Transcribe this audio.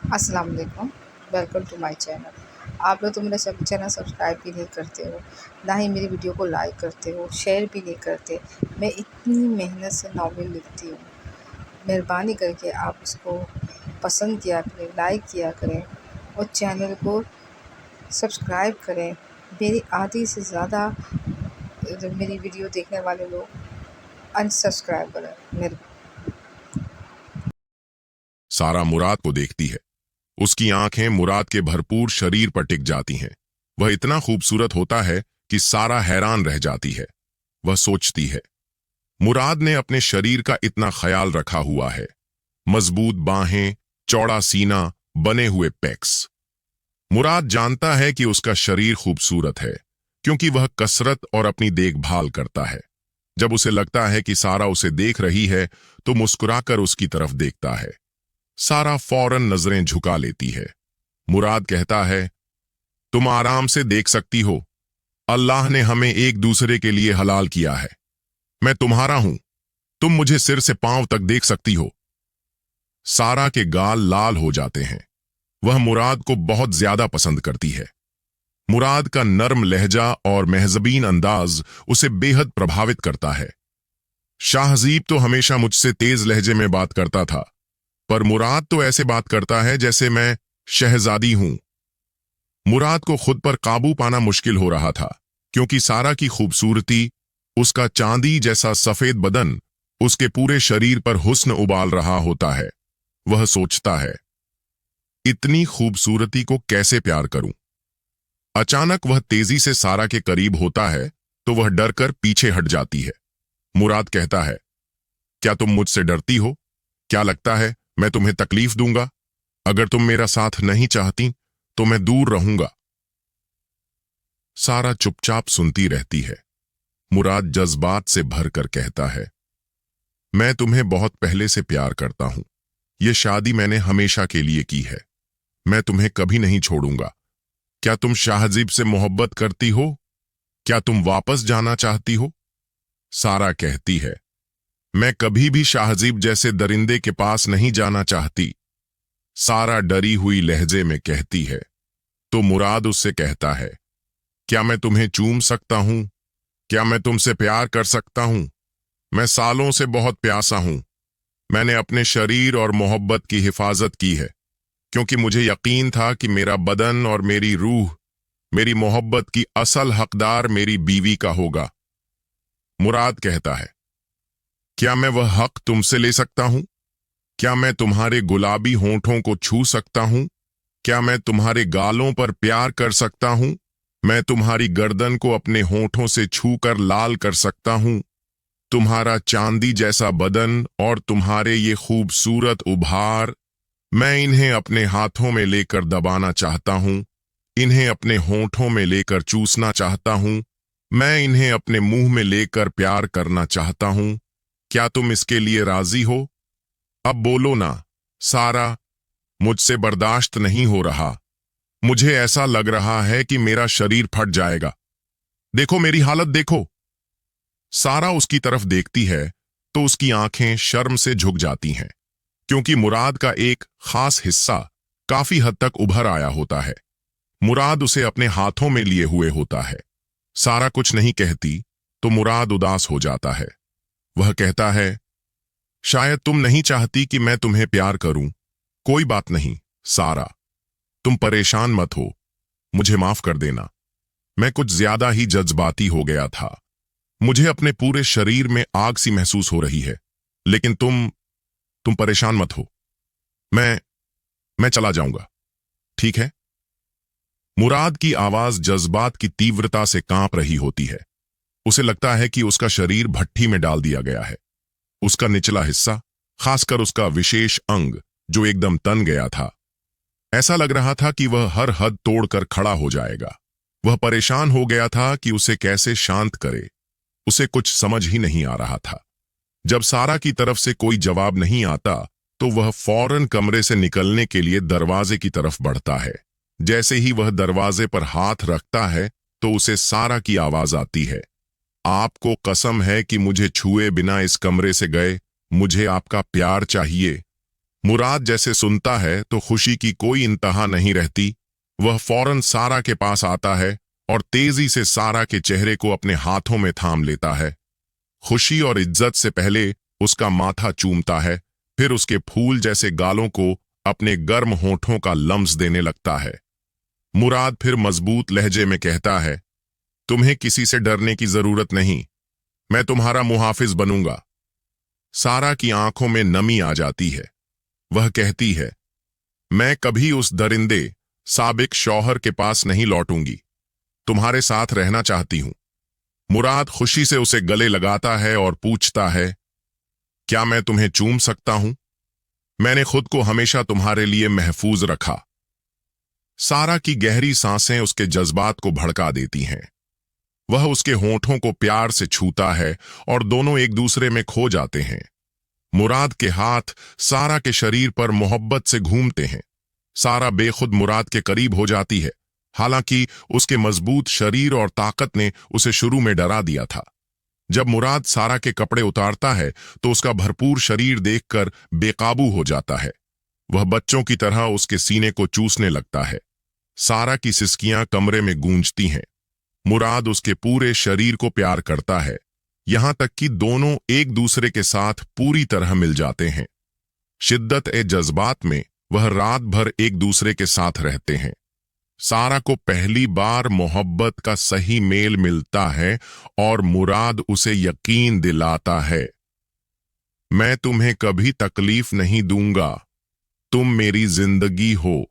अस्सलाम वालेकुम। Welcome to my channel. आप लोग तो मेरा सब चैनल सब्सक्राइब भी नहीं करते हो, ना ही मेरी वीडियो को लाइक करते हो, शेयर भी नहीं करते। मैं इतनी मेहनत से नॉवेल लिखती हूँ, मेहरबानी करके आप उसको पसंद किया करें, लाइक किया करें और चैनल को सब्सक्राइब करें। मेरी आधी से ज़्यादा मेरी वीडियो देखने वाले लोग अनसब्सक्राइब करें। मेरे सारा मुराद को देखती है। उसकी आंखें मुराद के भरपूर शरीर पर टिक जाती हैं। वह इतना खूबसूरत होता है कि सारा हैरान रह जाती है। वह सोचती है, मुराद ने अपने शरीर का इतना ख्याल रखा हुआ है। मजबूत बाहें, चौड़ा सीना, बने हुए पेक्स। मुराद जानता है कि उसका शरीर खूबसूरत है क्योंकि वह कसरत और अपनी देखभाल करता है। जब उसे लगता है कि सारा उसे देख रही है तो मुस्कुराकर उसकी तरफ देखता है। सारा फौरन नजरें झुका लेती है। मुराद कहता है, तुम आराम से देख सकती हो। अल्लाह ने हमें एक दूसरे के लिए हलाल किया है। मैं तुम्हारा हूं। तुम मुझे सिर से पांव तक देख सकती हो। सारा के गाल लाल हो जाते हैं। वह मुराद को बहुत ज्यादा पसंद करती है। मुराद का नर्म लहजा और महजबीन अंदाज उसे बेहद प्रभावित करता है। शाहजीब तो हमेशा मुझसे तेज लहजे में बात करता था, पर मुराद तो ऐसे बात करता है जैसे मैं शहजादी हूं। मुराद को खुद पर काबू पाना मुश्किल हो रहा था क्योंकि सारा की खूबसूरती, उसका चांदी जैसा सफेद बदन उसके पूरे शरीर पर हुस्न उबाल रहा होता है। वह सोचता है, इतनी खूबसूरती को कैसे प्यार करूं। अचानक वह तेजी से सारा के करीब होता है तो वह डरकर पीछे हट जाती है। मुराद कहता है, क्या तुम मुझसे डरती हो? क्या लगता है मैं तुम्हें तकलीफ दूंगा? अगर तुम मेरा साथ नहीं चाहती तो मैं दूर रहूंगा। सारा चुपचाप सुनती रहती है। मुराद जज्बात से भरकर कहता है, मैं तुम्हें बहुत पहले से प्यार करता हूं। यह शादी मैंने हमेशा के लिए की है। मैं तुम्हें कभी नहीं छोड़ूंगा। क्या तुम शाहजीब से मोहब्बत करती हो? क्या तुम वापस जाना चाहती हो? सारा कहती है, मैं कभी भी शाहजीब जैसे दरिंदे के पास नहीं जाना चाहती। सारा डरी हुई लहजे में कहती है। तो मुराद उससे कहता है, क्या मैं तुम्हें चूम सकता हूं? क्या मैं तुमसे प्यार कर सकता हूं? मैं सालों से बहुत प्यासा हूं। मैंने अपने शरीर और मोहब्बत की हिफाजत की है क्योंकि मुझे यकीन था कि मेरा बदन और मेरी रूह, मेरी मोहब्बत की असल हकदार मेरी बीवी का होगा। मुराद कहता है, क्या मैं वह हक तुमसे ले सकता हूं? क्या मैं तुम्हारे गुलाबी होंठों को छू सकता हूं? क्या मैं तुम्हारे गालों पर प्यार कर सकता हूं? मैं तुम्हारी गर्दन को अपने होंठों से छूकर लाल कर सकता हूं। तुम्हारा चांदी जैसा बदन और तुम्हारे ये खूबसूरत उभार, मैं इन्हें अपने हाथों में लेकर दबाना चाहता हूं। इन्हें अपने होंठों में लेकर चूसना चाहता हूं। मैं इन्हें अपने मुंह में लेकर प्यार करना चाहता हूं। क्या तुम इसके लिए राजी हो? अब बोलो ना। सारा, मुझसे बर्दाश्त नहीं हो रहा। मुझे ऐसा लग रहा है कि मेरा शरीर फट जाएगा। देखो मेरी हालत देखो। सारा उसकी तरफ देखती है तो उसकी आंखें शर्म से झुक जाती हैं क्योंकि मुराद का एक खास हिस्सा काफी हद तक उभर आया होता है। मुराद उसे अपने हाथों में लिए हुए होता है। सारा कुछ नहीं कहती तो मुराद उदास हो जाता है। वह कहता है, शायद तुम नहीं चाहती कि मैं तुम्हें प्यार करूं। कोई बात नहीं सारा, तुम परेशान मत हो। मुझे माफ कर देना। मैं कुछ ज्यादा ही जज्बाती हो गया था। मुझे अपने पूरे शरीर में आग सी महसूस हो रही है। लेकिन तुम परेशान मत हो। मैं चला जाऊंगा, ठीक है? मुराद की आवाज जज्बात की तीव्रता से कांप रही होती है। उसे लगता है कि उसका शरीर भट्ठी में डाल दिया गया है। उसका निचला हिस्सा, खासकर उसका विशेष अंग जो एकदम तन गया था, ऐसा लग रहा था कि वह हर हद तोड़कर खड़ा हो जाएगा। वह परेशान हो गया था कि उसे कैसे शांत करे। उसे कुछ समझ ही नहीं आ रहा था। जब सारा की तरफ से कोई जवाब नहीं आता तो वह फौरन कमरे से निकलने के लिए दरवाजे की तरफ बढ़ता है। जैसे ही वह दरवाजे पर हाथ रखता है तो उसे सारा की आवाज आती है, आपको कसम है कि मुझे छुए बिना इस कमरे से गए। मुझे आपका प्यार चाहिए। मुराद जैसे सुनता है तो खुशी की कोई इंतहा नहीं रहती। वह फौरन सारा के पास आता है और तेजी से सारा के चेहरे को अपने हाथों में थाम लेता है। खुशी और इज्जत से पहले उसका माथा चूमता है, फिर उसके फूल जैसे गालों को अपने गर्म होठों का लम्स देने लगता है। मुराद फिर मजबूत लहजे में कहता है, तुम्हें किसी से डरने की जरूरत नहीं, मैं तुम्हारा मुहाफिज बनूंगा। सारा की आंखों में नमी आ जाती है। वह कहती है, मैं कभी उस दरिंदे साबिक शौहर के पास नहीं लौटूंगी, तुम्हारे साथ रहना चाहती हूं। मुराद खुशी से उसे गले लगाता है और पूछता है, क्या मैं तुम्हें चूम सकता हूं? मैंने खुद को हमेशा तुम्हारे लिए महफूज रखा। सारा की गहरी सांसें उसके जज्बात को भड़का देती हैं। वह उसके होठों को प्यार से छूता है और दोनों एक दूसरे में खो जाते हैं। मुराद के हाथ सारा के शरीर पर मोहब्बत से घूमते हैं। सारा बेखुद मुराद के करीब हो जाती है, हालांकि उसके मजबूत शरीर और ताकत ने उसे शुरू में डरा दिया था। जब मुराद सारा के कपड़े उतारता है तो उसका भरपूर शरीर देखकर बेकाबू हो जाता है। वह बच्चों की तरह उसके सीने को चूसने लगता है। सारा की सिसकियां कमरे में गूंजती हैं। मुराद उसके पूरे शरीर को प्यार करता है, यहां तक कि दोनों एक दूसरे के साथ पूरी तरह मिल जाते हैं। शिद्दत ए जज्बात में वह रात भर एक दूसरे के साथ रहते हैं। सारा को पहली बार मोहब्बत का सही मेल मिलता है और मुराद उसे यकीन दिलाता है, मैं तुम्हें कभी तकलीफ नहीं दूंगा, तुम मेरी जिंदगी हो।